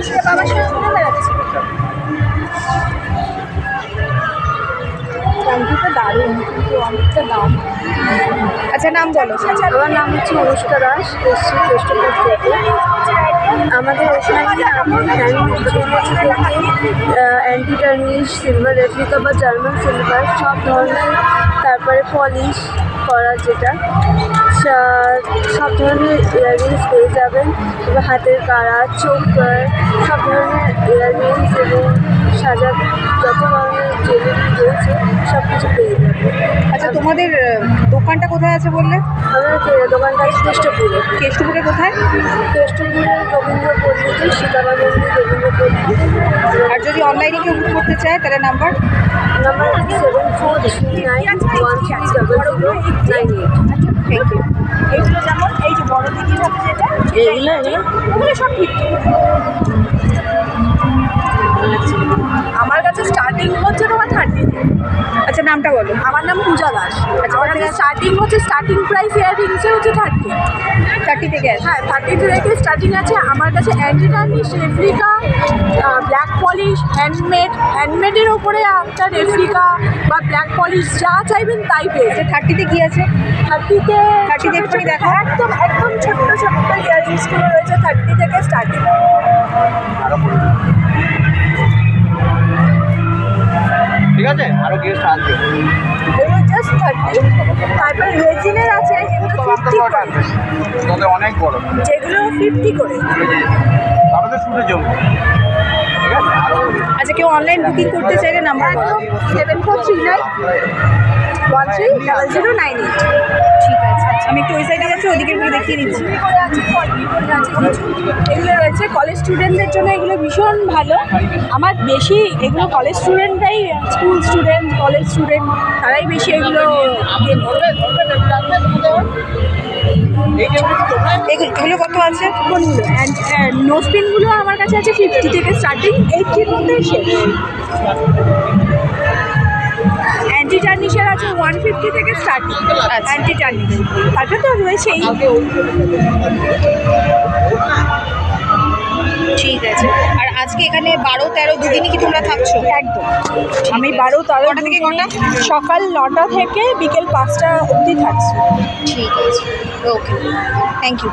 সে বাবার সাথে ঘুরে বেড়াচ্ছে। ক্যান্ডিটা দারুণ, কিন্তু অনেকটা দাম। আচ্ছা, নাম বলো। আমার নাম হচ্ছে অনুষ্কা দাস, এসছি কেষ্টপুর থেকে। আমাদের এখানে আপনি handmade anti tarnish, silver replica বা জার্মান সিলভার সব ধরনের, তারপরে পলিশ করা যেটা সব ধরনের ইয়াররিংস পেয়ে যাবেন। এবার হাতের কাড়া, চোকার, সব ধরনের ইয়াররিংস এবং সাজা যত ধরনের জুয়েলারি রয়েছে সব কিছু পেয়ে যাবেন। আচ্ছা, তোমাদের দোকানটা কোথায় আছে বললে? আমাদের দোকানটা আছে কেষ্টপুরে। কেষ্টপুরে কোথায়? কেষ্টপুরের রবীন্দ্রপল্লীতে, সীতারামন্দির রবীন্দ্রপল্লী। আর যদি অনলাইনে কেউ বুক করতে চায় তাহলে নাম্বার 7439130098। Thank you. এইগুলো যেমন এই যে বড় দিদির হাতে যেটা, এগুলো সব 50। আমার কাছে স্টার্টিং হচ্ছে তোমার 30। আচ্ছা, নামটা বলো। আমার নাম পূজা দাস। আমার কাছে স্টার্টিং প্রাইস ইয়াররিংসে হচ্ছে 30। 30 থেকে আছে? হ্যাঁ, 30 থেকে স্টার্টিং আছে। আমার কাছে anti tarnish, replica, black polish, হ্যান্ডমেডের ওপরে একটা রেপ্লিকা বা ব্ল্যাক পলিশ যা চাইবেন তাই পেয়েছে। 30তে কী আছে? 30তে একটুখানি দেখো। একদম ছোট্ট ছোট্ট ইয়াররিংসগুলো রয়েছে 30 থেকে স্টার্টিং। ঠিক আছে, আরো গেস্ট আসবে। এগুলো জাস্ট 30। তারপর রেজিনের আছে যেগুলো 50 করে, অনেক বড়, যেগুলো 50 করে। আমাদের শুটে জমি। ঠিক আছে, আচ্ছা, কেউ অনলাইন বুকিং করতে চাইলে নাম্বার বলো। 7439130098। ঠিক আছে, আমি একটু ওই সাইডে যাচ্ছি, ওদিকের গুলো দেখিয়ে দিচ্ছি। এগুলো রয়েছে কলেজ স্টুডেন্টদের জন্য, এগুলো ভীষণ ভালো। আমার বেশি এগুলো কলেজ স্টুডেন্টরাই, স্কুল স্টুডেন্ট, কলেজ স্টুডেন্ট তারাই বেশি এগুলো কেনে। এগুলো কত আছে? কোনগুলো? নোজপিনগুলো আমার কাছে আছে 50 থেকে স্টার্টিং, 80-র মধ্যে শেষ। অ্যান্টি টার্নিশের আছে 150 থেকে স্টার্টিং। অ্যান্টি টার্নিশ তারপরে তো রয়েছেই। ঠিক আছে। আর আজকে এখানে 12-13 দুদিনই কি তোমরা থাকছো? একদম, আমি 12-13 কটা থেকে কটা? সকাল 9টা থেকে বিকেল 5টা অবধি থাকছি। ঠিক আছে, ওকে, থ্যাংক ইউ।